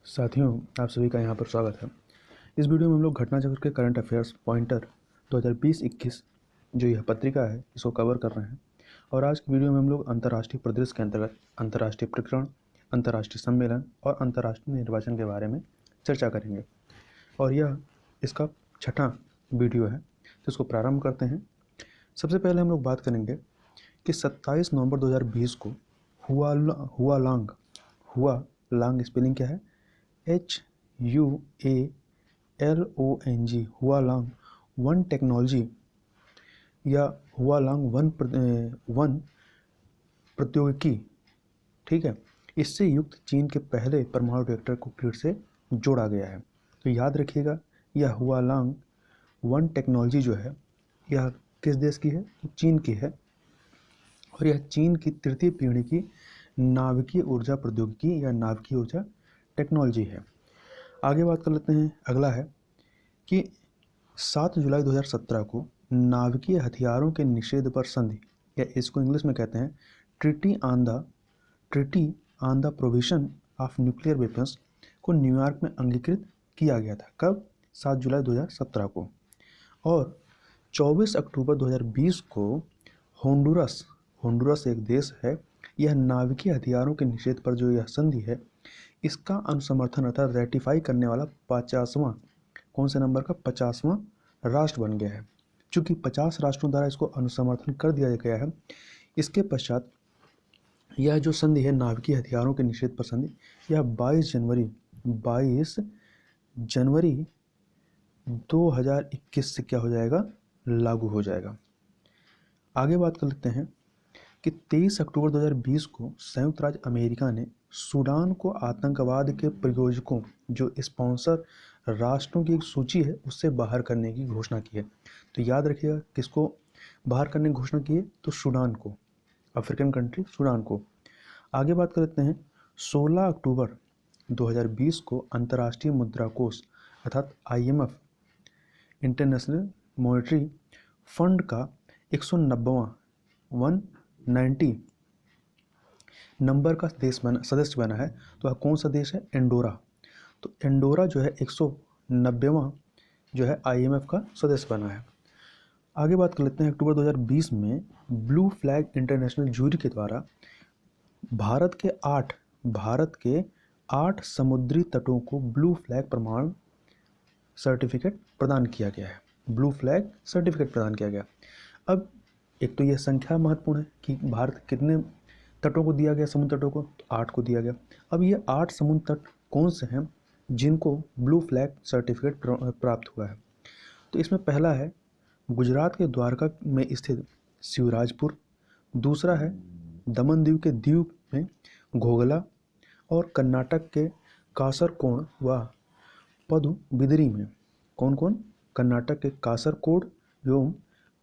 साथियों, आप सभी का यहाँ पर स्वागत है। इस वीडियो में हम लोग घटना चक्र के करंट अफेयर्स पॉइंटर 2020-21 जो यह पत्रिका है इसको कवर कर रहे हैं। और आज की वीडियो में हम लोग अंतर्राष्ट्रीय परिदृश्य के अंतर्गत अंतर्राष्ट्रीय प्रकरण, अंतर्राष्ट्रीय सम्मेलन और अंतर्राष्ट्रीय निर्वाचन के बारे में चर्चा करेंगे। और यह इसका छठा वीडियो है, तो इसको प्रारंभ करते हैं। सबसे पहले हम लोग बात करेंगे कि 27 नवंबर 2020 को हुआ लांग स्पेलिंग क्या है? HUALONG हुआलांग वन टेक्नोलॉजी या हुआलांग वन प्रौद्योगिकी, ठीक है, इससे युक्त चीन के पहले परमाणु रिएक्टर को ग्रिड से जोड़ा गया है। तो याद रखिएगा, यह हुआलांग वन टेक्नोलॉजी जो है यह किस देश की है? चीन की है। और यह चीन की तृतीय पीढ़ी की नाभिकीय ऊर्जा प्रौद्योगिकी या नाभिकीय ऊर्जा टेक्नोलॉजी है। आगे बात कर लेते हैं। अगला है कि 7 जुलाई 2017 को नाभिकीय हथियारों के निषेध पर संधि, या इसको इंग्लिश में कहते हैं treaty on the provision of nuclear weapons को न्यूयॉर्क में अंगीकृत किया गया था। कब? 7 जुलाई 2017 को। और 24 अक्टूबर 2020 को होंडुरस एक देश है, यह नाभिकीय हथियारों के निषेध पर जो यह संधि है इसका अनुसमर्थन अर्थात रेटिफाई करने वाला 50वां, कौन से नंबर का? 50वां राष्ट्र बन गया है। चूंकि 50 राष्ट्रों द्वारा इसको अनुसमर्थन कर दिया गया है, इसके पश्चात यह जो संधि है नाभिकीय हथियारों के निषेध पर संधि, यह 22 जनवरी 2021 से क्या हो जाएगा? लागू हो जाएगा। आगे बात कर लेते हैं कि 23 अक्टूबर 2020 को संयुक्त राज्य अमेरिका ने सूडान को आतंकवाद के प्रयोजकों, जो स्पॉन्सर राष्ट्रों की एक सूची है, उससे बाहर करने की घोषणा की है। तो याद रखिएगा, किसको बाहर करने की घोषणा की है? तो सूडान को, अफ्रीकन कंट्री सूडान को। आगे बात कर लेते हैं। 16 अक्टूबर 2020 को अंतर्राष्ट्रीय मुद्रा कोष अर्थात IMF, इंटरनेशनल मॉनेटरी फंड का 190 नंबर का सदस्य बना है। तो कौन सा देश है? एंडोरा। तो एंडोरा जो है 190वां जो है IMF का सदस्य बना है। आगे बात कर लेते हैं। अक्टूबर 2020 में ब्लू फ्लैग इंटरनेशनल जूरी के द्वारा भारत के 8 समुद्री तटों को ब्लू फ्लैग प्रमाण सर्टिफिकेट प्रदान किया गया है। ब्लू फ्लैग सर्टिफिकेट प्रदान किया गया। अब एक तो यह संख्या महत्वपूर्ण है कि भारत कितने तटों को दिया गया, समुद्र तटों को? तो 8 को दिया गया। अब ये 8 समुद्र तट कौन से हैं जिनको ब्लू फ्लैग सर्टिफिकेट प्राप्त हुआ है? तो इसमें पहला है गुजरात के द्वारका में स्थित शिवराजपुर, दूसरा है दमन दीव के दीव में घोघला, और कर्नाटक के कासरकोड व पदुबिदरी में कौन कौन? कर्नाटक के कासरकोड एवं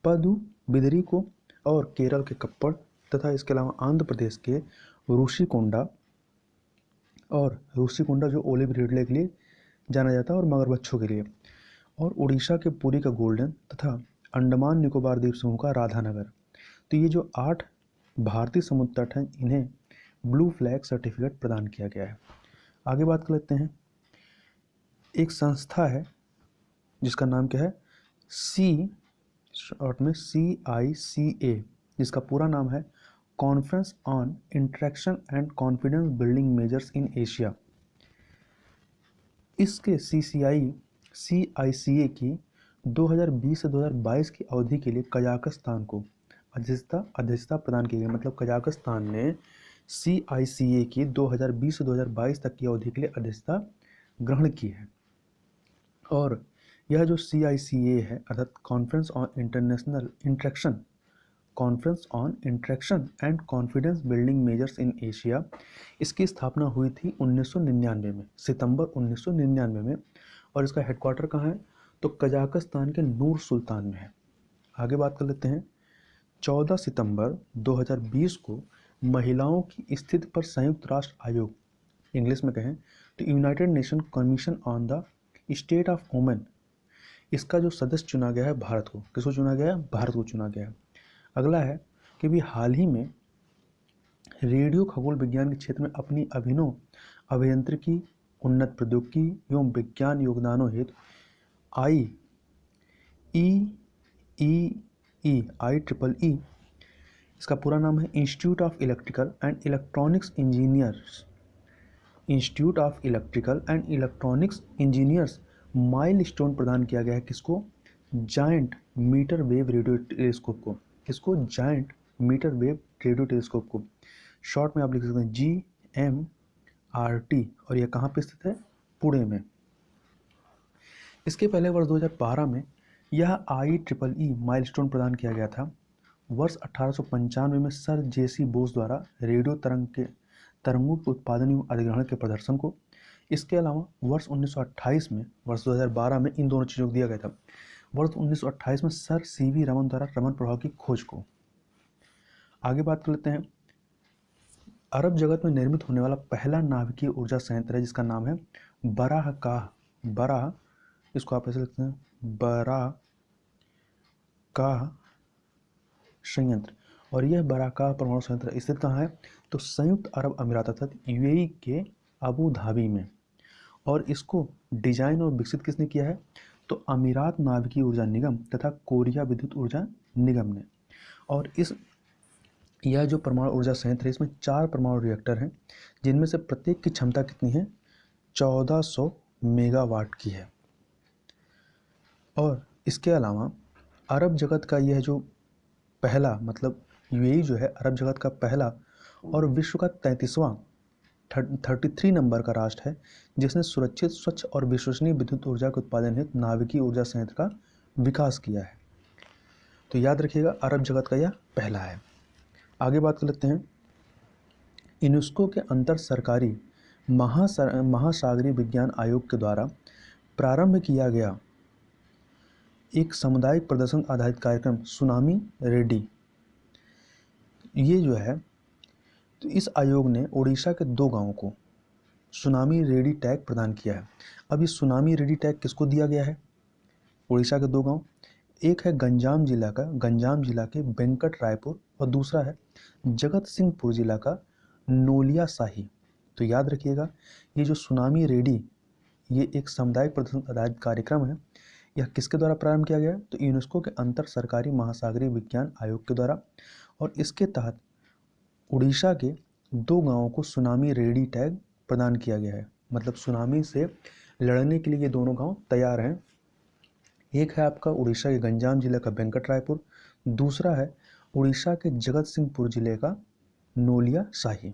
पदुबिदरी को, और केरल के कप्पड़, तथा इसके अलावा आंध्र प्रदेश के ऋषिकोंडा जो ओलिव रिडले के लिए जाना जाता है और मगरमच्छों के लिए, और उड़ीसा के पुरी का गोल्डन, तथा अंडमान निकोबार द्वीप समूह का राधानगर। तो ये जो 8 भारतीय समुद्र तट हैं इन्हें ब्लू फ्लैग सर्टिफिकेट प्रदान किया गया है। आगे बात कर लेते हैं। एक संस्था है जिसका नाम क्या है? CICA, जिसका पूरा नाम है conference on interaction and confidence building measures in Asia. इसके CICA की 2020 से 2022 की अवधि के लिए कजाकिस्तान को अध्यक्षता प्रदान की गई। मतलब कजाकिस्तान ने CICA की 2020 से 2022 तक की अवधि के लिए अध्यक्षता ग्रहण की है। और यह जो CICA है अर्थात conference on interaction and confidence building measures in Asia, इसकी स्थापना हुई थी 1999 में, सितंबर 1999 में। और इसका हेडक्वार्टर कहाँ है? तो कजाकिस्तान के नूर सुल्तान में है। आगे बात कर लेते हैं। 14 सितंबर 2020 को महिलाओं की स्थिति पर संयुक्त राष्ट्र आयोग, इंग्लिश में कहें तो United nation commission on the state of women, इसका जो सदस्य चुना गया है भारत को। किसको चुना गया है? भारत को चुना गया है। अगला है कि भी हाल ही में रेडियो खगोल विज्ञान के क्षेत्र में अपनी अभिनव अभियांत्रिकी उन्नत प्रौद्योगिकी एवं विज्ञान योगदानों हेतु IEEE इसका पूरा नाम है Institute of Electrical and Electronics Engineers milestone प्रदान किया गया है। किसको? Giant Metre Wave Radio Telescope को। किसको? Giant Metre Wave Radio Telescope को। शॉर्ट में आप लिख सकते हैं GMRT, और यह कहाँ पे स्थित है? पुणे में। इसके पहले वर्ष 2012 में यह IEEE माइलस्टोन प्रदान किया गया था। वर्ष 1895 में सर JC बोस द्वारा रेडियो तरंगों के उत्पादन एवं अधिग्रहण के प्रदर्शन को। इसके अलावा वर्ष 1928 में, वर्ष 2012 में इन दोनों चीज़ों को दिया गया था। वर्ष 1928 में सर CV रमन द्वारा रमन प्रभाव की खोज को। आगे बात कर लेते हैं। अरब जगत में निर्मित होने वाला पहला नाभिकीय ऊर्जा संयंत्र है जिसका नाम है बराह, इसको आप ऐसे लिखते हैं बराह संयंत्र। और यह बराह परमाणु संयंत्र स्थित कहाँ है? तो संयुक्त अरब अमीरात अर्थात UAE के अबू धाबी में। और इसको डिजाइन और विकसित किसने किया है? तो अमीरात नाभिकीय ऊर्जा निगम तथा कोरिया विद्युत ऊर्जा निगम ने। और यह जो परमाणु ऊर्जा संयंत्र है इसमें 4 परमाणु रिएक्टर हैं जिनमें से प्रत्येक की क्षमता कितनी है? 1400 मेगावाट की है। और इसके अलावा अरब जगत का यह जो पहला, मतलब UAE जो है अरब जगत का पहला और विश्व का 33 नंबर का राष्ट्र है जिसने सुरक्षित, स्वच्छ और विश्वसनीय विद्युत ऊर्जा के उत्पादन हेतु नाभिकीय ऊर्जा संयंत्र का विकास किया है। तो याद रखिएगा, अरब जगत का यह पहला है। आगे बात कर लेते हैं। यूनेस्को के अंतर सरकारी महासागरीय विज्ञान आयोग के द्वारा प्रारंभ किया गया एक सामुदायिक प्रदर्शन आधारित कार्यक्रम सुनामी रेडी, ये जो है, तो इस आयोग ने उड़ीसा के 2 गांवों को सुनामी रेडी टैग प्रदान किया है। अब इस सुनामी रेडी टैग किसको दिया गया है? उड़ीसा के 2 गांव, एक है गंजाम जिला के वेंकट रायपुर और दूसरा है जगत सिंहपुर जिला का नोलिया शाही। तो याद रखिएगा, ये जो सुनामी रेडी, ये एक सामुदायिक प्रदर्शन आधारित कार्यक्रम है। यह किसके द्वारा प्रारंभ किया गया? तो यूनेस्को के अंतर सरकारी महासागरीय विज्ञान आयोग के द्वारा। और इसके तहत उड़ीसा के 2 गांवों को सुनामी रेडी टैग प्रदान किया गया है। मतलब सुनामी से लड़ने के लिए ये दोनों गांव तैयार हैं। एक है आपका उड़ीसा के गंजाम जिले का वेंकट रायपुर, दूसरा है उड़ीसा के जगत सिंहपुर जिले का नोलिया शाही।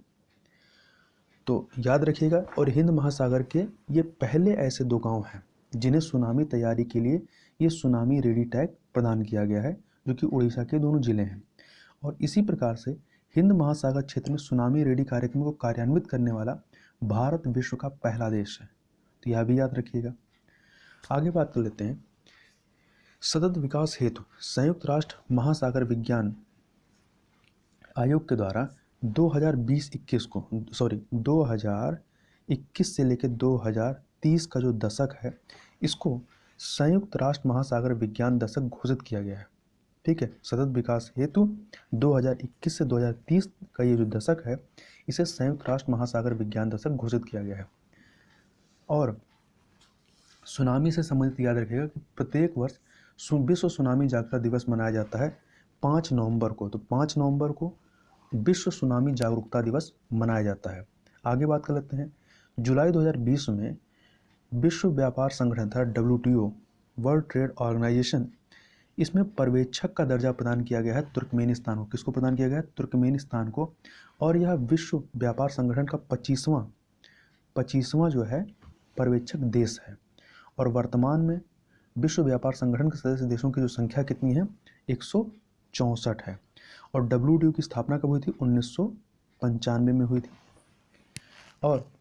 तो याद रखिएगा, और हिंद महासागर के ये पहले ऐसे 2 गांव हैं जिन्हें सुनामी तैयारी के लिए ये सुनामी रेडी टैग प्रदान किया गया है, जो कि उड़ीसा के दोनों जिले हैं। और इसी प्रकार से हिंद महासागर क्षेत्र में सुनामी रेडी कार्यक्रम को कार्यान्वित करने वाला भारत विश्व का पहला देश है। तो यह भी याद रखिएगा। आगे बात कर लेते हैं। सतत विकास हेतु संयुक्त राष्ट्र महासागर विज्ञान आयोग के द्वारा 2021 से लेकर 2030 का जो दशक है, इसको संयुक्त राष्ट्र महासागर विज्ञान दशक घोषित किया गया है। ठीक है, सतत विकास हेतु 2021 से 2030 का ये जो दशक है, इसे संयुक्त राष्ट्र महासागर विज्ञान दशक घोषित किया गया है। और सुनामी से संबंधित याद रखिएगा कि प्रत्येक वर्ष विश्व सुनामी जागरूकता दिवस मनाया जाता है 5 नवंबर को। तो 5 नवंबर को विश्व सुनामी जागरूकता दिवस मनाया जाता है। आगे बात कर लेते हैं। जुलाई 2020 में विश्व व्यापार संगठन था WTO, वर्ल्ड ट्रेड ऑर्गेनाइजेशन, इसमें पर्यवेक्षक का दर्जा प्रदान किया गया है तुर्कमेनिस्तान को। किसको प्रदान किया गया है? तुर्कमेनिस्तान को। और यह विश्व व्यापार संगठन का 25वां जो है पर्यवेक्षक देश है। और वर्तमान में विश्व व्यापार संगठन के सदस्य देशों की जो संख्या कितनी है? 164 है। और WTO की स्थापना कब हुई थी? 1995 में हुई थी। और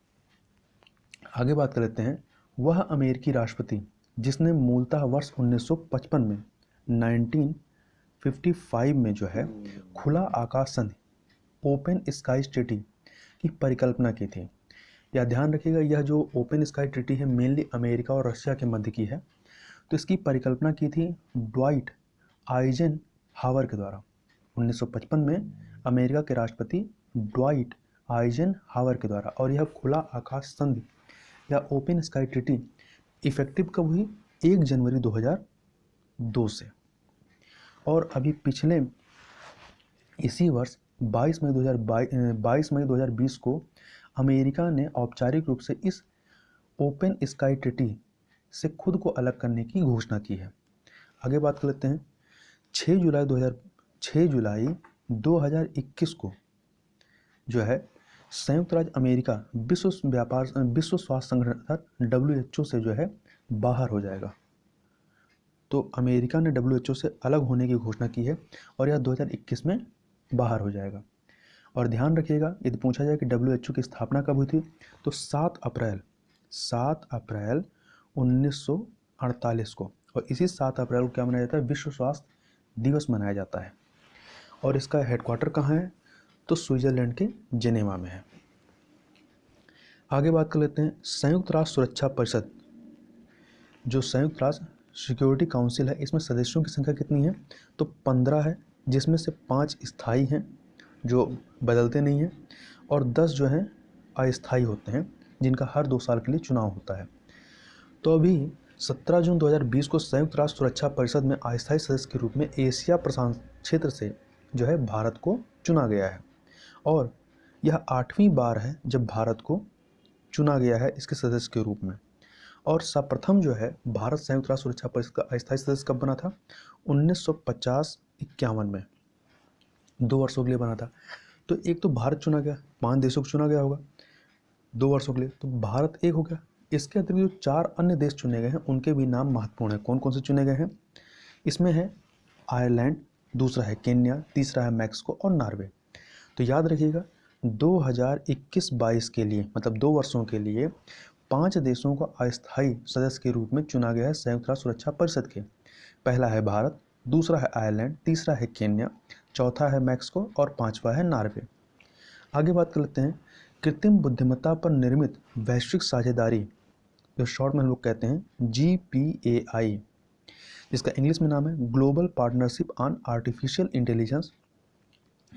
आगे बात कर लेते हैं। वह अमेरिकी राष्ट्रपति जिसने मूलतः वर्ष 1955 में 1955 में जो है खुला आकाश संधि, ओपन स्काई ट्रीटी की परिकल्पना की थी। यह ध्यान रखिएगा, यह जो ओपन स्काई ट्रीटी है मेनली अमेरिका और रशिया के मध्य की है। तो इसकी परिकल्पना की थी ड्वाइट आइजनहावर के द्वारा। 1955 में अमेरिका के राष्ट्रपति ड्वाइट आइजनहावर के द्वारा। और यह खुला आकाश संधि या ओपन स्काई ट्रीटी इफेक्टिव कब हुई? 1 जनवरी 2002 से। और अभी पिछले इसी वर्ष 22 मई 2020 को अमेरिका ने औपचारिक रूप से इस ओपन स्काई ट्रीटी से खुद को अलग करने की घोषणा की है। आगे बात कर लेते हैं। 6 जुलाई 2021 को जो है संयुक्त राज्य अमेरिका विश्व स्वास्थ्य संगठन अर्थात WHO से जो है बाहर हो जाएगा। तो अमेरिका ने WHO से अलग होने की घोषणा की है और यह 2021 में बाहर हो जाएगा। और ध्यान रखिएगा, यदि पूछा जाए कि WHO की स्थापना कब हुई थी, तो 7 अप्रैल 1948 को। और इसी 7 अप्रैल को क्या मनाया जाता है? विश्व स्वास्थ्य दिवस मनाया जाता है। और इसका हेडक्वार्टर कहाँ है? तो स्विट्जरलैंड के जेनेवा में है। आगे बात कर लेते हैं संयुक्त राष्ट्र सुरक्षा परिषद। जो संयुक्त राष्ट्र सिक्योरिटी काउंसिल है, इसमें सदस्यों की संख्या कितनी है? तो 15 है, जिसमें से 5 स्थायी हैं जो बदलते नहीं हैं, और 10 जो हैं अस्थायी होते हैं जिनका हर 2 साल के लिए चुनाव होता है। तो अभी 17 जून 2020 को संयुक्त राष्ट्र सुरक्षा परिषद में अस्थायी सदस्य के रूप में एशिया प्रशांत क्षेत्र से जो है भारत को चुना गया है। और यह 8वीं बार है जब भारत को चुना गया है इसके सदस्य के रूप में। और सर्वप्रथम जो है भारत संयुक्त राष्ट्र सुरक्षा परिषद का अस्थायी सदस्य कब बना था? 1950-51 में, 2 वर्षों के लिए बना था। तो एक तो भारत चुना गया, 5 देशों को चुना गया होगा 2 वर्षों के लिए, तो भारत एक हो गया। इसके अतिरिक्त जो 4 अन्य देश चुने गए हैं उनके भी नाम महत्वपूर्ण हैं। कौन कौन से चुने गए हैं? इसमें है आयरलैंड, दूसरा है केन्या, तीसरा है मैक्सिको और नॉर्वे। तो याद रखिएगा 2021-22 के लिए, मतलब 2 वर्षों के लिए 5 देशों को अस्थायी सदस्य के रूप में चुना गया है संयुक्त राष्ट्र सुरक्षा परिषद के। पहला है भारत, दूसरा है आयरलैंड, तीसरा है केन्या, चौथा है मैक्सिको और 5वां है नॉर्वे। आगे बात कर लेते हैं कृत्रिम बुद्धिमत्ता पर निर्मित वैश्विक साझेदारी, जो शॉर्ट में हम लोग कहते हैं GPAI, जिसका इंग्लिश में नाम है global partnership on artificial intelligence.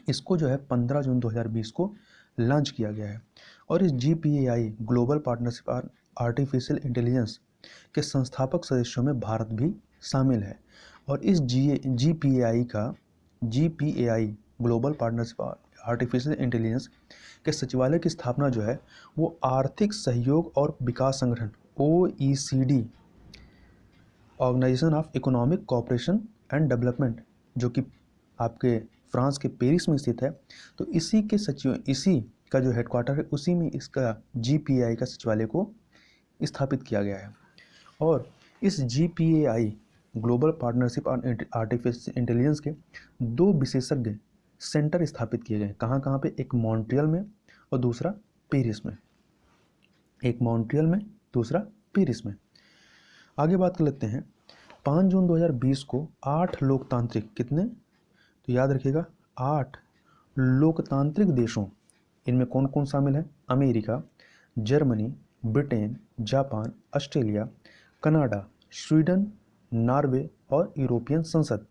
इसको जो है 15 जून 2020 को लॉन्च किया गया है। और इस GPAI global partnership on artificial intelligence के संस्थापक सदस्यों में भारत भी शामिल है। और इस GPAI global partnership artificial intelligence के सचिवालय की स्थापना जो है वो आर्थिक सहयोग और विकास संगठन OECD, Organisation of Economic Co-operation and Development, जो कि आपके फ्रांस के पेरिस में स्थित है, तो इसी का जो हेडक्वार्टर है उसी में इसका GPAI का सचिवालय को स्थापित किया गया है। और इस GPAI global partnership on artificial intelligence के 2 विशेषज्ञ सेंटर स्थापित किए गए। कहाँ कहाँ पे? एक मॉन्ट्रियल में और दूसरा पेरिस में। एक मॉन्ट्रियल में, दूसरा पेरिस में। आगे बात कर लेते हैं 5 जून 2020 को 8 लोकतांत्रिक, कितने? तो याद रखिएगा 8 लोकतांत्रिक देशों, इनमें कौन कौन शामिल है? America, Germany, Britain, Japan, Australia, Canada, Sweden, Norway और यूरोपियन संसद।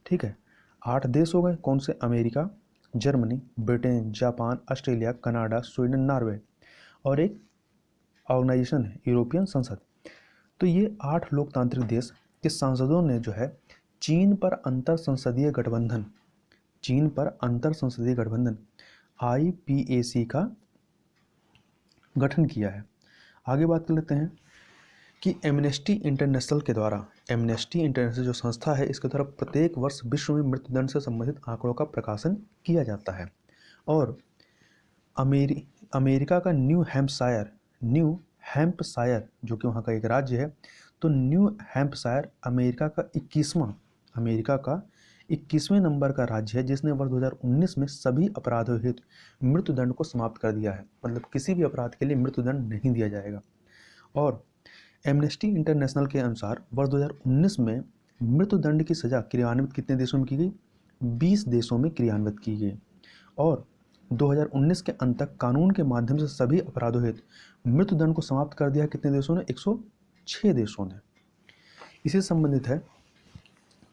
ठीक है, 8 देश हो गए। कौन से? America, Germany, Britain, Japan, Australia, Canada, Sweden, Norway, और एक ऑर्गेनाइजेशन है यूरोपियन संसद। तो ये 8 लोकतांत्रिक देश के सांसदों ने जो है चीन पर अंतर संसदीय गठबंधन IPAC का गठन किया है। आगे बात कर लेते हैं कि एमनेस्टी इंटरनेशनल जो संस्था है, इसके द्वारा प्रत्येक वर्ष विश्व में मृत्युदंड से संबंधित आंकड़ों का प्रकाशन किया जाता है। और अमेरिका का न्यू हैम्पशायर जो कि वहाँ का एक राज्य है, तो न्यू हैम्पशायर अमेरिका का 21वें नंबर का राज्य है, जिसने वर्ष 2019 में सभी अपराधों हेतु मृत्युदंड को समाप्त कर दिया है। मतलब किसी भी अपराध के लिए मृत्युदंड नहीं दिया जाएगा। और एमनेस्टी इंटरनेशनल के अनुसार वर्ष 2019 में मृत्युदंड की सज़ा क्रियान्वित कितने देशों में की गई? 20 देशों में क्रियान्वित की गई। और 2019 के अंत तक कानून के माध्यम से सभी अपराधों हेतु मृत्युदंड को समाप्त कर दिया कितने देशों ने? 106 देशों ने। इसी संबंधित है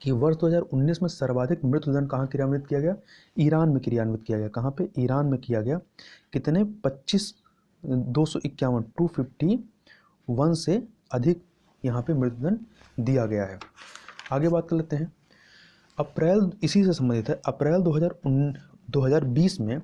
कि वर्ष 2019 में सर्वाधिक मृत्युदंड कहाँ क्रियान्वित किया गया? ईरान में क्रियान्वित किया गया। कहाँ पे? ईरान में किया गया। कितने? 25 251 251 से अधिक यहाँ पे मृत्युदंड दिया गया है। आगे बात कर लेते हैं, अप्रैल इसी से संबंधित है। अप्रैल 2020 में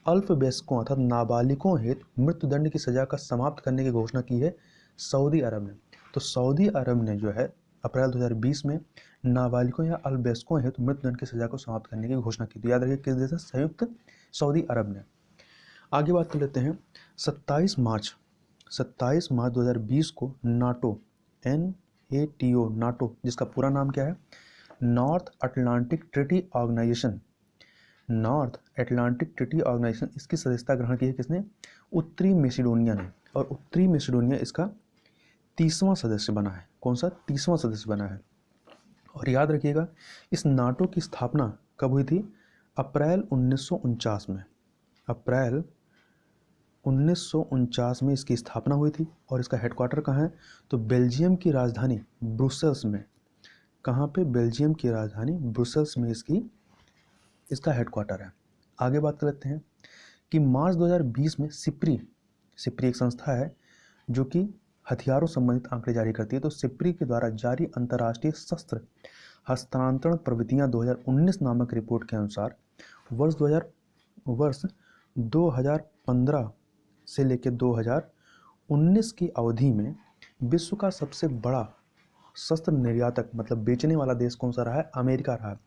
अल्पवयस्कों अर्थात नाबालिगों हेतु मृत्युदंड की सजा का समाप्त करने की घोषणा की है सऊदी अरब ने। तो सऊदी अरब ने जो है अप्रैल 2020 में नाबालिगों या अल्पवयस्कों हेतु मृत्युदंड की सजा को समाप्त करने की घोषणा की थी। याद रखिए किस देश से? संयुक्त सऊदी अरब ने। आगे बात कर लेते हैं, 27 मार्च 2020 को नाटो NATO नाटो, जिसका पूरा नाम क्या है? North Atlantic Treaty Organization, North Atlantic Treaty Organization, इसकी सदस्यता ग्रहण की है किसने? उत्तरी मैसेडोनिया ने। और उत्तरी मैसेडोनिया इसका 30वां सदस्य बना है। कौन सा? 30वां सदस्य बना है। और याद रखिएगा इस नाटो की स्थापना कब हुई थी? अप्रैल 1949 में। अप्रैल 1949 में इसकी स्थापना हुई थी। और इसका हेडक्वार्टर कहाँ है? तो बेल्जियम की राजधानी ब्रुसेल्स में। कहाँ पे? बेल्जियम की राजधानी ब्रुसेल्स में इसका हेडक्वार्टर है। आगे बात कर लेते हैं कि मार्च 2020 में सिप्री एक संस्था है जो कि हथियारों संबंधित आंकड़े जारी करती है। तो सिप्री के द्वारा जारी अंतर्राष्ट्रीय शस्त्र हस्तांतरण प्रवृत्तियां 2019 नामक रिपोर्ट के अनुसार वर्ष 2015 से लेकर 2019 की अवधि में विश्व का सबसे बड़ा शस्त्र निर्यातक मतलब बेचने वाला देश कौन सा रहा है? अमेरिका रहा है।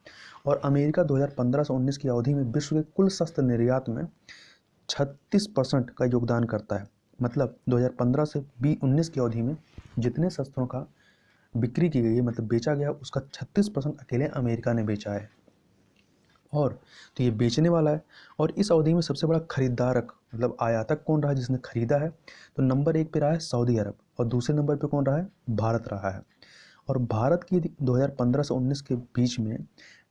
और अमेरिका 2015 से 19 की अवधि में विश्व के कुल शस्त्र निर्यात में 36% का योगदान करता है। मतलब 2015 से 19 की अवधि में जितने शस्त्रों का बिक्री की गई है मतलब बेचा गया उसका 36% अकेले अमेरिका ने बेचा है। और तो ये बेचने वाला है। और इस अवधि में सबसे बड़ा खरीदारक मतलब आयातक कौन रहा है जिसने खरीदा है? तो नंबर 1 पे रहा है सऊदी अरब और दूसरे नंबर पे कौन रहा है? भारत रहा है। और भारत की 2015 से 19 के बीच में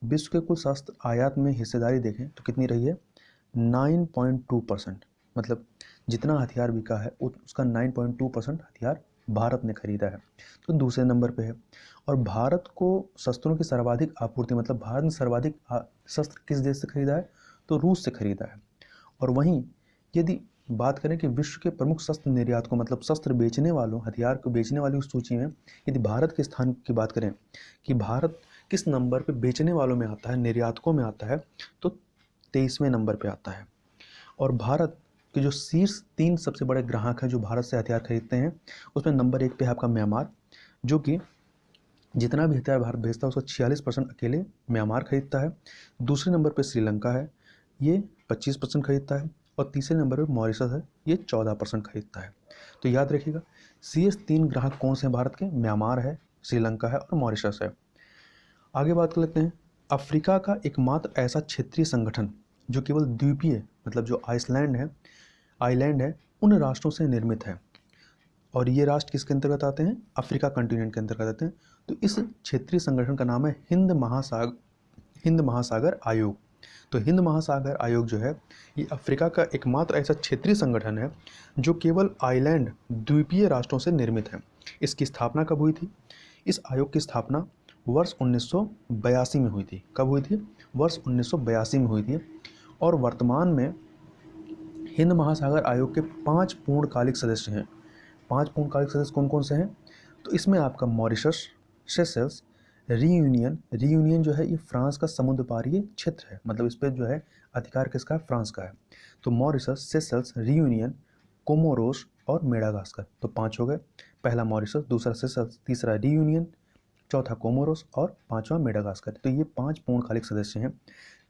विश्व के कुल शस्त्र आयात में हिस्सेदारी देखें तो कितनी रही है? 9.2%। मतलब जितना हथियार बिका है उसका 9.2% हथियार भारत ने खरीदा है। तो दूसरे नंबर पे है। और भारत को शस्त्रों की सर्वाधिक आपूर्ति मतलब भारत ने सर्वाधिक शस्त्र किस देश से खरीदा है? तो रूस से खरीदा है। और वहीं यदि बात करें कि विश्व के प्रमुख शस्त्र निर्यातकों मतलब शस्त्र बेचने वालों हथियार को बेचने वाली उस सूची में यदि भारत के स्थान की बात करें कि भारत किस नंबर पे बेचने वालों में आता है, निर्यातकों में आता है, तो 23वें नंबर पे आता है। और भारत के जो शीर्ष 3 सबसे बड़े ग्राहक हैं जो भारत से हथियार खरीदते हैं उसमें नंबर 1 पे है आपका म्यांमार, जो कि जितना भी हथियार भारत भेजता है उसका 46% अकेले म्यांमार खरीदता है। दूसरे नंबर पे श्रीलंका है, ये 25% खरीदता है। और तीसरे नंबर पे मॉरिशस है, ये 14% खरीदता है। तो याद रखिएगा शीर्ष 3 ग्राहक कौन से हैं भारत के? म्यांमार है, श्रीलंका है और मॉरिशस है। आगे बात कर लेते हैं, अफ्रीका का एकमात्र ऐसा क्षेत्रीय संगठन जो केवल द्वीपीय मतलब जो आइलैंड है उन राष्ट्रों से निर्मित है। और ये राष्ट्र किसके अंतर्गत आते हैं? अफ्रीका कंटिनेंट के अंतर्गत आते हैं। तो इस क्षेत्रीय संगठन का नाम है हिंद महासागर आयोग। तो हिंद महासागर आयोग जो है ये अफ्रीका का एकमात्र ऐसा क्षेत्रीय संगठन है जो केवल आइलैंड द्वीपीय राष्ट्रों से निर्मित है। इसकी स्थापना कब हुई थी? इस आयोग की स्थापना वर्ष 1982 में हुई थी। कब हुई थी? वर्ष 1982 में हुई थी। और वर्तमान में हिंद महासागर आयोग के 5 पूर्णकालिक सदस्य हैं। 5 पूर्णकालिक सदस्य कौन कौन से हैं? तो इसमें आपका मॉरिशस, सेशल्स, रियूनियन जो है ये फ्रांस का समुद्र पारीय क्षेत्र है। मतलब इस पर जो है अधिकार किसका है? फ्रांस का है। तो मॉरिशस, सेशल्स, रियूनियन, कोमोरोस और मेडागास्कर। तो 5 हो गए। पहला मॉरिशस, दूसरा सेशल्स, तीसरा रियूनियन, चौथा कोमोरोस और 5वां मेडागास्कर। तो ये 5 पूर्णकालिक सदस्य हैं।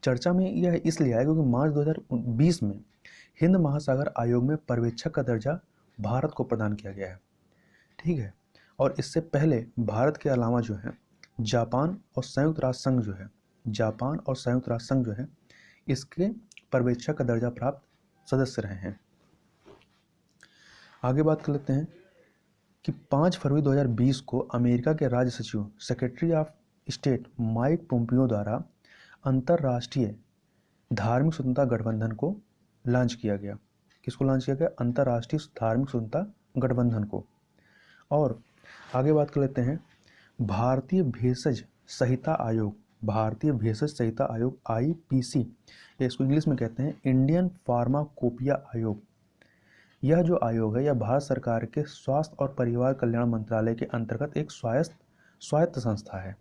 चर्चा में यह इसलिए आया क्योंकि मार्च 2020 में हिंद महासागर आयोग में पर्यवेक्षक का दर्जा भारत को प्रदान किया गया है। ठीक है। और इससे पहले भारत के अलावा जो है जापान और संयुक्त राष्ट्र संघ जो है इसके पर्यवेक्षक का दर्जा प्राप्त सदस्य रहे हैं। आगे बात कर लेते हैं कि 5 फरवरी 2020 को अमेरिका के राज्य सचिव secretary of state Mike Pompeo द्वारा अंतर्राष्ट्रीय धार्मिक स्वतंत्रता गठबंधन को लॉन्च किया गया। किसको लॉन्च किया गया? अंतर्राष्ट्रीय धार्मिक स्वतंत्रता गठबंधन को। और आगे बात कर लेते हैं भारतीय भेषज संहिता आयोग IPC, इसको इंग्लिश में कहते हैं इंडियन फार्माकोपिया आयोग। यह जो आयोग है यह भारत सरकार के स्वास्थ्य और परिवार कल्याण मंत्रालय के अंतर्गत एक स्वायत्त संस्था है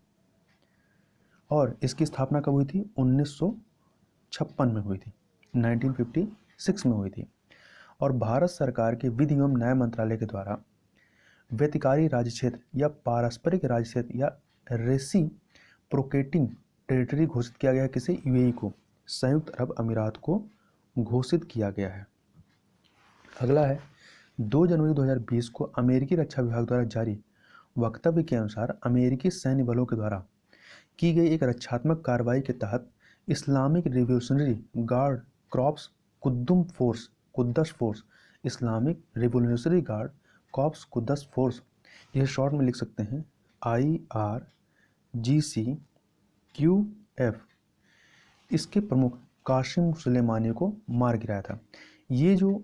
और इसकी स्थापना कब हुई थी? 1956 में हुई थी, 1956 में हुई थी। और भारत सरकार के विधि एवं न्याय मंत्रालय के द्वारा व्यतिकारी राज्य क्षेत्र या पारस्परिक राज्य क्षेत्र या रेसिप्रोकेटिंग टेरिटरी घोषित किया गया है। किसे? यूएई को, संयुक्त अरब अमीरात को घोषित किया गया है। अगला है 2 जनवरी 2020 को अमेरिकी रक्षा विभाग द्वारा जारी वक्तव्य के अनुसार अमेरिकी सैन्य बलों के द्वारा की गई एक रक्षात्मक कार्रवाई के तहत Islamic Revolutionary Guard Corps Quds Force Islamic Revolutionary Guard Corps Quds Force, यह शॉर्ट में लिख सकते हैं IRGC-QF, इसके प्रमुख कासिम सुलेमानी को मार गिराया था। ये जो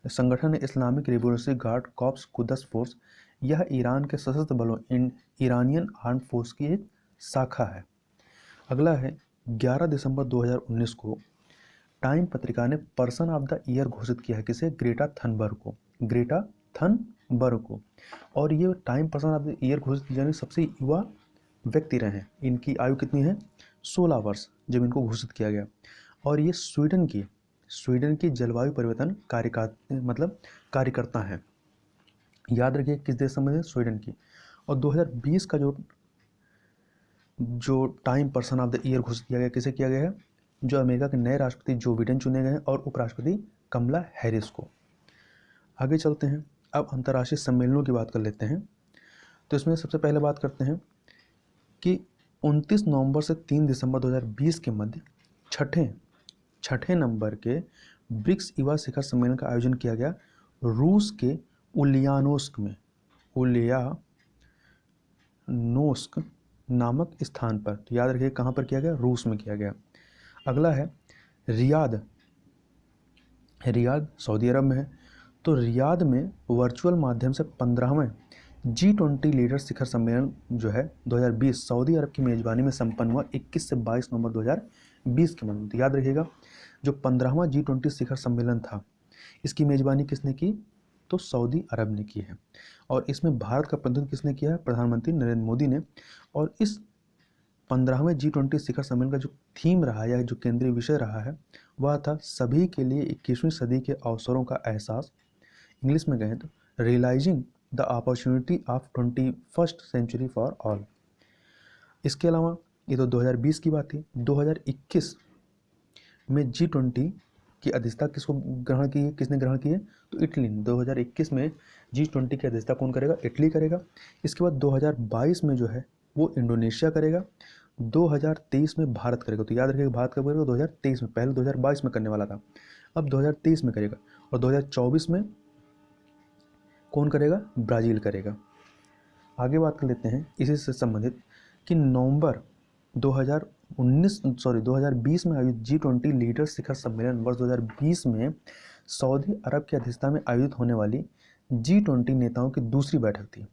संगठन है Islamic Revolutionary Guard Corps Quds Force, यह ईरान के सशस्त्र बलों ईरानियन आर्म फोर्स की एक शाखा है। अगला है 11 दिसंबर 2019 को टाइम पत्रिका ने पर्सन ऑफ द ईयर घोषित किया है। किसे? ग्रेटा थनबर्ग को। और ये time person of the year घोषित यानी सबसे युवा व्यक्ति रहे हैं। इनकी आयु कितनी है? 16 वर्ष जब इनको घोषित किया गया। और ये स्वीडन की जलवायु परिवर्तन कार्यकर्ता हैं। याद रखिए किस देश संबंधित? स्वीडन की। और 2020 का जो time person of the year घोषित किया गया, किसे किया गया है? जो अमेरिका के नए राष्ट्रपति जो बिडेन चुने गए हैं और उपराष्ट्रपति कमला हैरिस को। आगे चलते हैं, अब अंतर्राष्ट्रीय सम्मेलनों की बात कर लेते हैं। तो इसमें सबसे पहले बात करते हैं कि 29 नवंबर से 3 दिसंबर 2020 के मध्य छठे नंबर के ब्रिक्स युवा शिखर सम्मेलन का आयोजन किया गया रूस के उलियानोस्क नामक स्थान पर। तो याद रखिए कहाँ पर किया गया? रूस में किया गया। अगला है रियाद सऊदी अरब में है। तो रियाद में वर्चुअल माध्यम से 15वें G20 लीडर शिखर सम्मेलन जो है 2020 सऊदी अरब की मेजबानी में संपन्न हुआ 21 से 22 नवंबर 2020 के मध्य। याद रखिएगा जो 15वां G20 शिखर सम्मेलन था इसकी मेजबानी किसने की? तो सऊदी अरब ने की है। और इसमें भारत का प्रतिनिधित्व किसने किया है? प्रधानमंत्री नरेंद्र मोदी ने। और इस 15वें G20 शिखर सम्मेलन का जो थीम रहा या जो केंद्रीय विषय रहा है वह था सभी के लिए 21वीं सदी के अवसरों का एहसास। इंग्लिश में कहें तो realising the opportunity of 21st century for all. इसके अलावा ये तो 2020 की बात थी। 2021 में G20 की अध्यक्षता किसने ग्रहण की है? तो इटली ने। 2021 में G20 की अध्यक्षता कौन करेगा? इटली करेगा। इसके बाद 2022 में जो है वो इंडोनेशिया करेगा। 2023 में भारत करेगा। तो याद रखिएगा भारत कब करेगा? 2023 में। पहले 2022 में करने वाला था, अब 2023 में करेगा। और 2024 में कौन करेगा? ब्राज़ील करेगा। आगे बात कर लेते हैं इसी से संबंधित कि नवंबर 2020 में आयोजित G20 लीडर शिखर सम्मेलन वर्ष 2020 में सऊदी अरब की अध्यक्षता में आयोजित होने वाली G20 नेताओं की दूसरी बैठक थी।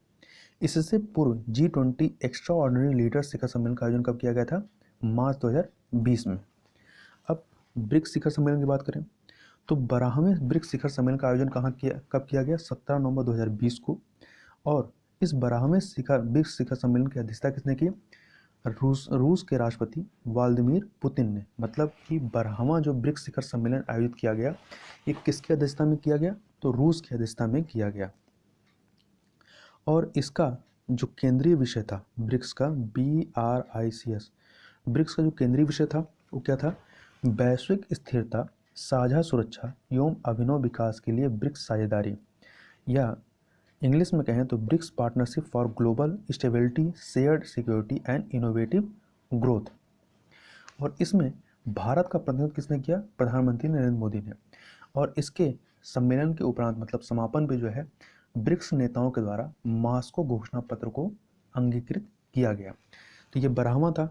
इससे पूर्व G20 एक्स्ट्रा ऑर्डिनरी लीडर शिखर सम्मेलन का आयोजन कब किया गया था? मार्च 2020 में। अब ब्रिक्स शिखर सम्मेलन की बात करें तो 12वें ब्रिक्स शिखर सम्मेलन का आयोजन कब किया गया? 17 नवंबर 2020 को। और इस 12वें ब्रिक्स शिखर सम्मेलन की अध्यक्षता किसने की? रूस के राष्ट्रपति व्लादिमीर पुतिन ने। मतलब कि 12वां जो ब्रिक्स शिखर सम्मेलन आयोजित किया गया ये किसकी अध्यक्षता में किया गया? तो रूस की अध्यक्षता में किया गया। और इसका जो केंद्रीय विषय था ब्रिक्स का BRICS, ब्रिक्स का जो केंद्रीय विषय था वो क्या था? वैश्विक स्थिरता, साझा सुरक्षा एवं अभिनव विकास के लिए ब्रिक्स साझेदारी, या इंग्लिश में कहें तो BRICS partnership for global stability, shared security and innovative growth. और इसमें भारत का प्रतिनिधित्व किसने किया? प्रधानमंत्री नरेंद्र मोदी ने। और इसके सम्मेलन के उपरांत मतलब समापन पे जो है ब्रिक्स नेताओं के द्वारा मास्को घोषणा पत्र को अंगीकृत किया गया। तो ये 12वां था।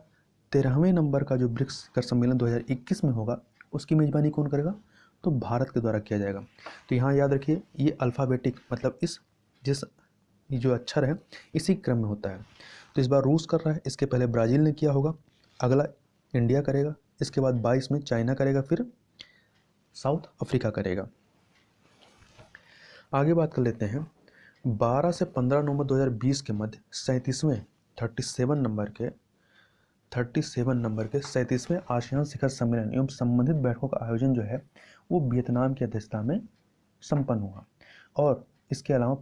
13वें नंबर का जो ब्रिक्स शिखर सम्मेलन 2021 में होगा उसकी मेजबानी कौन करेगा? तो भारत के द्वारा किया जाएगा। तो यहाँ याद रखिए ये अल्फ़ाबेटिक मतलब ये जो अक्षर है इसी क्रम में होता है। तो इस बार रूस कर रहा है, इसके पहले ब्राज़ील ने किया होगा, अगला इंडिया करेगा, इसके बाद 22 में चाइना करेगा, फिर साउथ अफ्रीका करेगा। आगे बात कर लेते हैं 12 से 15 नवंबर 2020 के मध्य 37 नंबर के 37वें आसियान शिखर सम्मेलन एवं संबंधित बैठकों का आयोजन जो है वो वियतनाम की अध्यक्षता में संपन्न हुआ। और इसके अलावा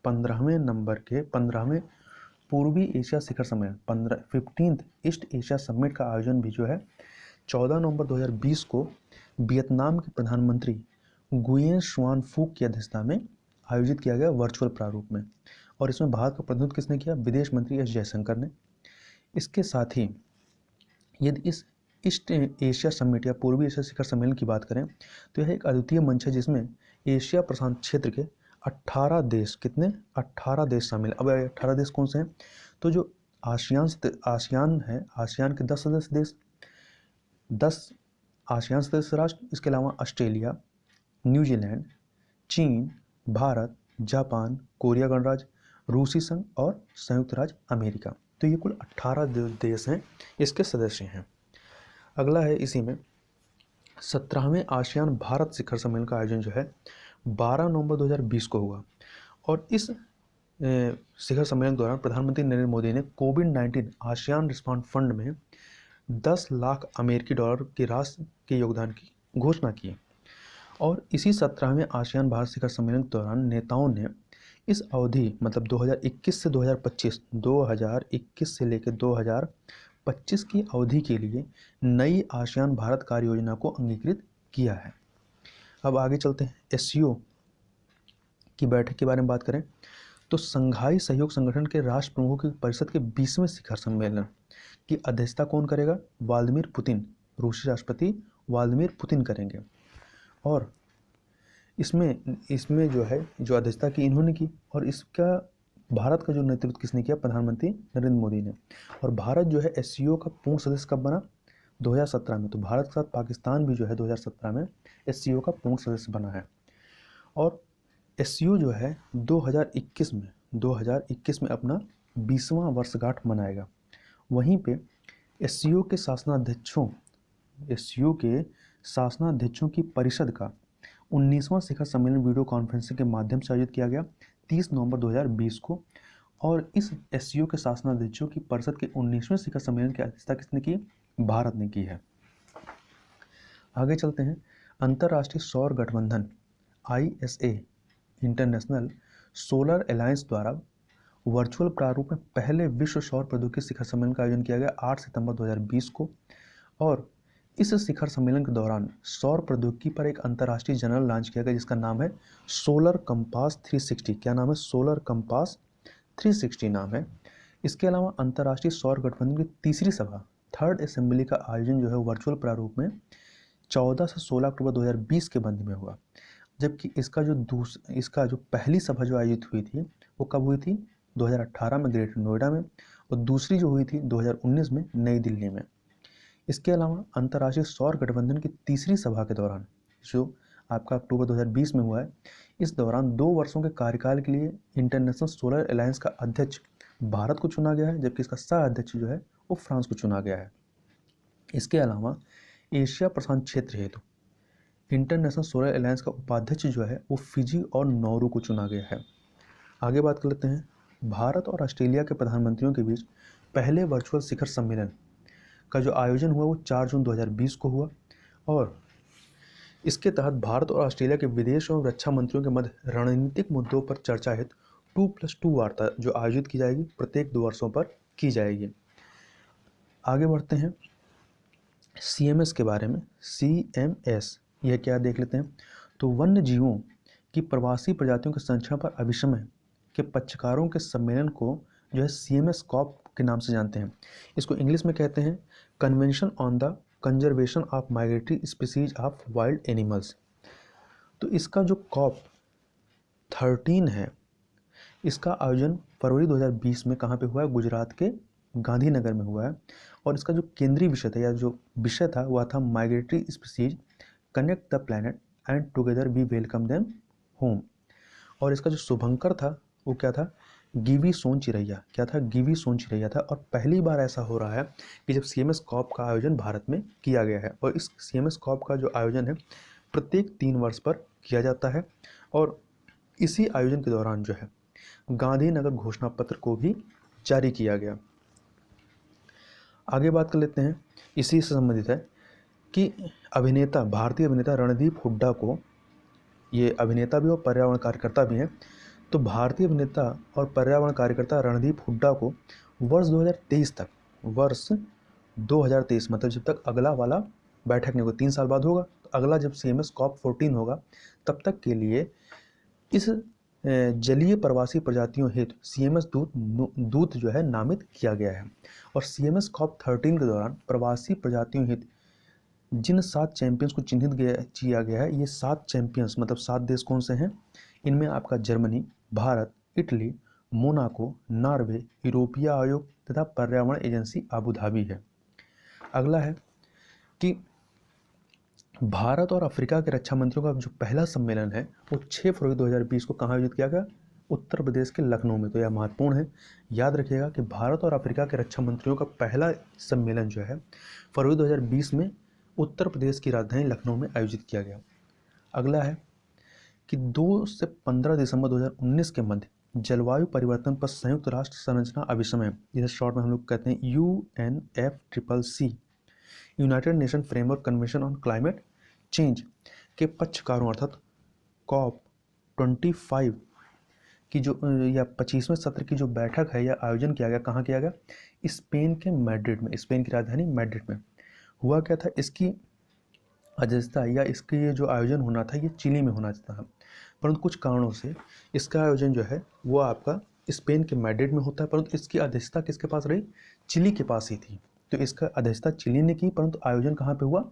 15वें पूर्वी एशिया शिखर सम्मेलन 15th ईस्ट एशिया समिट का आयोजन भी जो है 14 नवंबर 2020 को वियतनाम के प्रधानमंत्री गुयेन शुआन फूक की अध्यक्षता में आयोजित किया गया वर्चुअल प्रारूप में। और इसमें भारत का प्रतिनिधित्व किसने किया? विदेश मंत्री एस जयशंकर ने। इसके साथ ही यदि इस ईस्ट एशिया समिट या पूर्वी एशिया शिखर सम्मेलन की बात करें तो यह एक अद्वितीय मंच है जिसमें एशिया प्रशांत क्षेत्र के 18 देश, कितने? 18 देश शामिल। अब 18 देश कौन से हैं? तो जो आसियान है, आसियान के 10 सदस्य देश, 10 आसियान सदस्य राष्ट्र, इसके अलावा ऑस्ट्रेलिया, न्यूजीलैंड, चीन, भारत, जापान, कोरिया गणराज्य, रूसी संघ और संयुक्त राज्य अमेरिका। तो ये कुल 18 देश हैं, इसके सदस्य हैं। अगला है इसी में 17वें आसियान भारत शिखर सम्मेलन का आयोजन जो है 12 नवंबर 2020 को हुआ। और इस शिखर सम्मेलन के दौरान प्रधानमंत्री नरेंद्र मोदी ने कोविड-19 आसियान रिस्पॉन्स फंड में 10 लाख अमेरिकी डॉलर की राशि के योगदान की घोषणा की। और इसी 17वें आसियान भारत शिखर सम्मेलन के दौरान नेताओं ने इस अवधि मतलब 2021 से 2025, 2021 से लेकर 2025 की अवधि के लिए नई आसियान भारत कार्य योजना को अंगीकृत किया है। अब आगे चलते हैं। एससीओ की बैठक के बारे में बात करें तो संघाई सहयोग संगठन के राष्ट्र प्रमुखों की परिषद के 20वें शिखर सम्मेलन की अध्यक्षता कौन करेगा? व्लादिमीर पुतिन, रूसी राष्ट्रपति व्लादिमीर पुतिन करेंगे। और इसमें जो है जो अध्यक्षता की इन्होंने की और इसका भारत का जो नेतृत्व किसने किया? प्रधानमंत्री नरेंद्र मोदी ने। और भारत जो है एससीओ का पूर्ण सदस्य कब बना? 2017 में। तो भारत के साथ पाकिस्तान भी जो है 2017 में एससीओ का पूर्ण सदस्य बना है। और एससीओ जो है 2021 में अपना 20वां वर्षगांठ मनाएगा। वहीं पे एससीओ के शासनाध्यक्षों की परिषद का 19वां शिखर सम्मेलन वीडियो कॉन्फ्रेंसिंग के माध्यम से आयोजित किया गया 30 नवंबर 2020 को। और इस एससीओ के शासनाध्यक्षों की परिषद के 19वें शिखर सम्मेलन की अध्यक्षता किसने की? भारत ने की है। आगे चलते हैं। अंतर्राष्ट्रीय सौर गठबंधन ISA इंटरनेशनल सोलर अलायंस द्वारा वर्चुअल प्रारूप में पहले विश्व सौर प्रौद्योगिकी शिखर सम्मेलन का आयोजन किया गया 8 सितंबर 2020 को। और इस शिखर सम्मेलन के दौरान सौर प्रौद्योगिकी पर एक अंतर्राष्ट्रीय जर्नल लॉन्च किया गया जिसका नाम है सोलर कंपास 360। क्या नाम है? सोलर कंपास 360 नाम है। इसके अलावा अंतर्राष्ट्रीय सौर गठबंधन की तीसरी सभा थर्ड असेंबली का आयोजन जो है वर्चुअल प्रारूप में 14 से 16 अक्टूबर 2020 के मध्य में हुआ। जबकि इसका जो पहली सभा जो आयोजित हुई थी वो कब हुई थी? 2018 में ग्रेटर नोएडा में। और दूसरी जो हुई थी 2019 में नई दिल्ली में। इसके अलावा अंतर्राष्ट्रीय सौर गठबंधन की तीसरी सभा के दौरान जो आपका अक्टूबर 2020 में हुआ है, इस दौरान 2 वर्षों के कार्यकाल के लिए इंटरनेशनल सोलर अलायंस का अध्यक्ष भारत को चुना गया है, जबकि इसका सह अध्यक्ष जो है वो फ्रांस को चुना गया है। इसके अलावा एशिया प्रशांत क्षेत्र हेतु इंटरनेशनल सोलर अलायंस का उपाध्यक्ष जो है वो फिजी और नौरू को चुना गया है। आगे बात कर लेते हैं। भारत और ऑस्ट्रेलिया के प्रधानमंत्रियों के बीच पहले वर्चुअल शिखर सम्मेलन का जो आयोजन हुआ वो 4 जून 2020 को हुआ। और इसके तहत भारत और ऑस्ट्रेलिया के विदेश एवं रक्षा मंत्रियों के मध्य रणनीतिक मुद्दों पर चर्चा हेतु 2+2 वार्ता जो आयोजित की जाएगी प्रत्येक 2 वर्षों पर की जाएगी। आगे बढ़ते हैं CMS के बारे में। CMS यह क्या देख लेते हैं। तो वन्य जीवों की प्रवासी प्रजातियों के संरक्षण पर अभिसमय के पक्षकारों के सम्मेलन को जो है CMS कॉप के नाम से जानते हैं। इसको इंग्लिश में कहते हैं convention on the conservation of migratory species of wild animals. तो इसका जो COP 13 है, इसका आयोजन फरवरी 2020 में कहाँ पे हुआ है? गुजरात के गांधीनगर में हुआ है। और इसका जो केंद्रीय विषय था या जो विषय था वह था migratory species connect the planet and together we welcome them home. और इसका जो शुभंकर था वो क्या था? गिवी सोन चिरैया। क्या था? गिवी सोन चिरैया था। और पहली बार ऐसा हो रहा है कि जब CMS कॉप का आयोजन भारत में किया गया है। और इस CMS कॉप का जो आयोजन है प्रत्येक 3 वर्ष पर किया जाता है। और इसी आयोजन के दौरान जो है गांधीनगर घोषणा पत्र को भी जारी किया गया। आगे बात कर लेते हैं, इसी से संबंधित है कि भारतीय अभिनेता रणदीप हुड्डा को, ये अभिनेता भी और पर्यावरण कार्यकर्ता भी हैं, तो भारतीय अभिनेता और पर्यावरण कार्यकर्ता रणदीप हुड्डा को वर्ष 2023 मतलब जब तक अगला वाला बैठक नहीं होगा, 3 साल बाद होगा, तो अगला जब CMS COP14 होगा तब तक के लिए इस जलीय प्रवासी प्रजातियों हेतु CMS दूत जो है नामित किया गया है। और CMS COP13 के दौरान प्रवासी प्रजातियों हेतु जिन 7 चैंपियंस को चिन्हित किया गया है, ये 7 चैंपियंस मतलब 7 देश कौन से हैं? इनमें आपका Germany, Bharat, Italy, Monaco, Norway, यूरोपीय आयोग तथा पर्यावरण एजेंसी अबू धाबी है। अगला है कि भारत और अफ्रीका के रक्षा मंत्रियों का जो पहला सम्मेलन है वो 6 फरवरी 2020 को कहाँ आयोजित किया गया? उत्तर प्रदेश के लखनऊ में। तो यह महत्वपूर्ण है, याद रखिएगा कि भारत और अफ्रीका के रक्षा मंत्रियों का पहला सम्मेलन जो है फरवरी 2020 में उत्तर प्रदेश की राजधानी लखनऊ में आयोजित किया गया। अगला है कि 2 से 15 दिसंबर 2019 के मध्य जलवायु परिवर्तन पर संयुक्त राष्ट्र संरचना अभिसमय, जिसे शॉर्ट में हम लोग कहते हैं UNFCCC, United nation framework convention on climate change के पक्षकारों अर्थात COP25 की जो या 25वें सत्र की जो बैठक है या आयोजन किया गया, कहाँ किया गया? स्पेन के मैड्रिड में, स्पेन की राजधानी मैड्रिड में। हुआ क्या था, इसकी अध्यक्षता या इसके ये जो आयोजन होना था ये चिली में होना था, परंतु कुछ कारणों से इसका आयोजन जो है वो आपका स्पेन के मैड्रिड में होता है, परंतु इसकी अध्यक्षता किसके पास रही? चिली के पास ही थी। तो इसका अध्यक्षता चिली ने की, परंतु आयोजन कहाँ पे हुआ?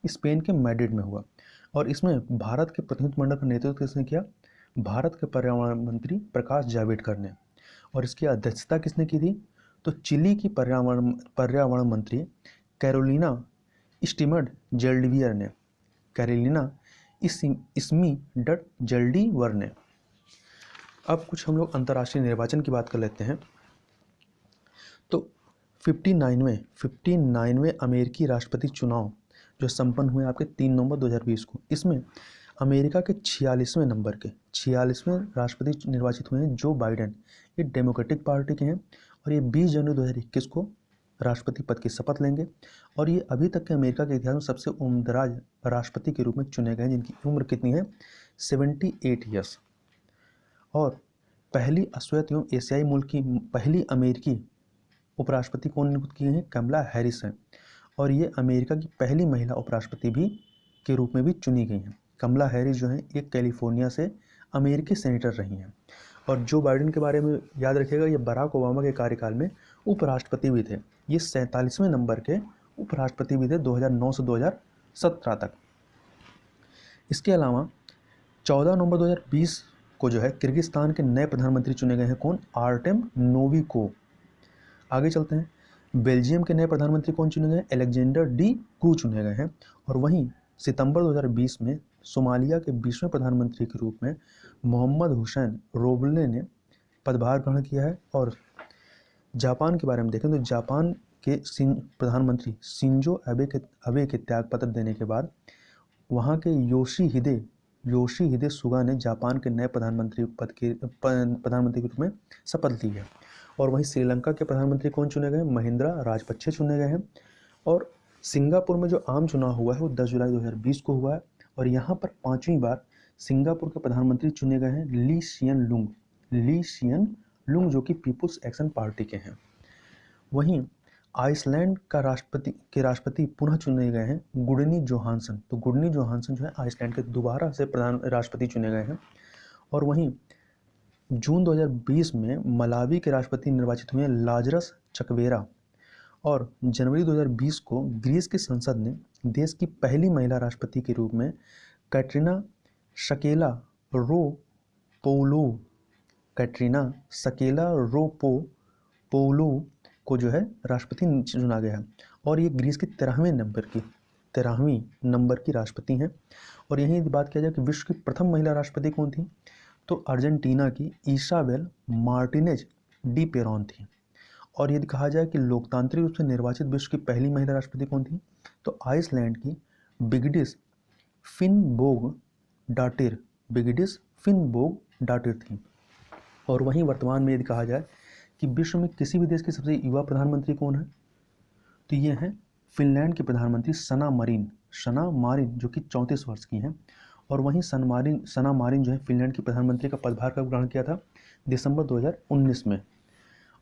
स्पेन के मैड्रिड में हुआ। और इसमें भारत के प्रतिनिधिमंडल का नेतृत्व किसने किया? भारत के पर्यावरण मंत्री प्रकाश जावड़ेकर ने। और इसकी अध्यक्षता किसने की थी? तो चिली की पर्यावरण मंत्री कैरोलिना स्टीमड जेल्डवियर ने, कैरोलिना जेल्डीवर ने। अब कुछ हम लोग अंतर्राष्ट्रीय निर्वाचन की बात कर लेते हैं। तो 59वें अमेरिकी राष्ट्रपति चुनाव जो संपन्न हुए आपके 3 नवंबर 2020 को, इसमें अमेरिका के 46वें राष्ट्रपति निर्वाचित हुए हैं जो बाइडेन। ये डेमोक्रेटिक पार्टी के हैं और ये 20 जनवरी 2021 को राष्ट्रपति पद की शपथ लेंगे। और ये अभी तक के अमेरिका के इतिहास में सबसे उम्रदराज राष्ट्रपति के रूप में चुने गए हैं, जिनकी उम्र कितनी है? 78 ईयर्स। और पहली अश्वेत एवं एशियाई मूल की पहली अमेरिकी उपराष्ट्रपति कौन नियुक्त किए हैं? कमला हैरिस हैं। और ये अमेरिका की पहली महिला उपराष्ट्रपति भी के रूप में भी चुनी गई हैं। कमला हैरिस जो हैं एक कैलिफोर्निया से अमेरिकी सेनेटर रही हैं। और जो बाइडेन के बारे में याद रखिएगा, ये बराक ओबामा के कार्यकाल में उपराष्ट्रपति भी थे। ये 47वें नंबर के उपराष्ट्रपति भी थे 2009 से 2017 तक। इसके अलावा 14 नवंबर 2020 को जो है किर्गिस्तान के नए प्रधानमंत्री चुने गए हैं। कौन? Artem Novikov. आगे चलते हैं, बेल्जियम के नए प्रधानमंत्री कौन चुने गए? अलेक्जेंडर डी क्रू चुने गए हैं। और वहीं सितंबर 2020 में सोमालिया के 20वें प्रधानमंत्री के रूप में मोहम्मद हुसैन रोबले ने पदभार ग्रहण किया है। और जापान के बारे में देखें तो जापान के प्रधानमंत्री शिंजो अबे के त्यागपत्र देने के बाद वहाँ के योशीहिदे सुगा ने जापान के नए प्रधानमंत्री के रूप में शपथ ली है। और वहीं श्रीलंका के प्रधानमंत्री कौन चुने गए? महिंद्रा राजपक्षे चुने गए हैं। और सिंगापुर में जो आम चुनाव हुआ है वो 10 जुलाई 2020 को हुआ है। और यहाँ पर 5वीं बार सिंगापुर के प्रधानमंत्री चुने गए हैं ली सियन लुंग जो कि पीपुल्स एक्शन पार्टी के हैं। वहीं आइसलैंड का राष्ट्रपति पुनः चुने गए हैं गुडनी जोहानसन। तो गुडनी जोहानसन जो है आइसलैंड के दोबारा से राष्ट्रपति चुने गए हैं। और वहीं जून 2020 में मलावी के राष्ट्रपति निर्वाचित हुए लाजरस चकवेरा। और जनवरी 2020 को ग्रीस की संसद ने देश की पहली महिला राष्ट्रपति के रूप में कैटरीना शकेला रोपोउलो को जो है राष्ट्रपति चुना गया है। और ये ग्रीस की 13वीं नंबर की राष्ट्रपति हैं। और यही बात किया जाए कि विश्व की प्रथम महिला राष्ट्रपति कौन थी, तो अर्जेंटीना की इसाबेल मार्टिनेज डी पेरॉन थी। और यदि कहा जाए कि लोकतांत्रिक रूप से निर्वाचित विश्व की पहली महिला राष्ट्रपति कौन थी, तो आइसलैंड की बिगडिस फिनबोग डाटिर बिगिडिस फिनबोग डाटिर थी। और वहीं वर्तमान में यदि कहा जाए कि विश्व में किसी भी देश के सबसे युवा प्रधानमंत्री कौन है, तो ये हैं फिनलैंड के प्रधानमंत्री सना मारिन जो कि 34 वर्ष की हैं। और वहीं सना मारिन जो है फिनलैंड के प्रधानमंत्री का पदभार कब ग्रहण किया था, दिसंबर 2019 में।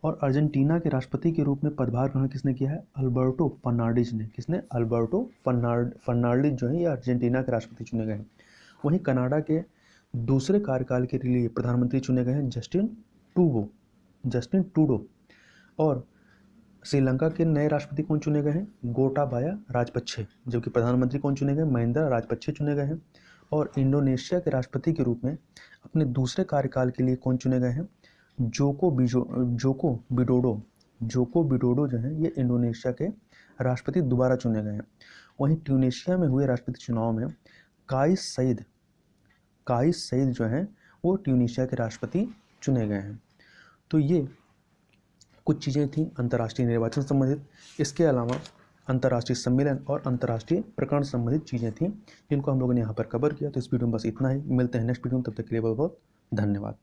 और अर्जेंटीना के राष्ट्रपति के रूप में पदभार ग्रहण किसने किया है, अल्बर्टो फर्नांडिज ने। किसने, अल्बर्टो फर्नांडिज जो है ये अर्जेंटीना के राष्ट्रपति चुने गए हैं। वहीं कनाडा के दूसरे कार्यकाल के लिए प्रधानमंत्री चुने गए हैं जस्टिन ट्रूडो। और श्रीलंका के नए राष्ट्रपति कौन चुने गए हैं, गोटाबाया राजपक्षे। जबकि प्रधानमंत्री कौन चुने गए, महिंदा राजपक्षे चुने गए हैं। और इंडोनेशिया के राष्ट्रपति के रूप में अपने दूसरे कार्यकाल के लिए कौन चुने गए हैं, जोको विडोडो जो है ये इंडोनेशिया के राष्ट्रपति दोबारा चुने गए हैं। वहीं ट्यूनीशिया में हुए राष्ट्रपति चुनाव में काइस सईद जो हैं वो ट्यूनीशिया के राष्ट्रपति चुने गए हैं। तो ये कुछ चीज़ें थी अंतर्राष्ट्रीय निर्वाचन संबंधित। इसके अलावा अंतर्राष्ट्रीय सम्मेलन और अंतर्राष्ट्रीय प्रकरण संबंधित चीज़ें थी जिनको हम लोगों ने यहाँ पर कवर किया। तो इस वीडियो में बस इतना ही, मिलते हैं नेक्स्ट वीडियो में, तब तक के लिए बहुत बहुत धन्यवाद।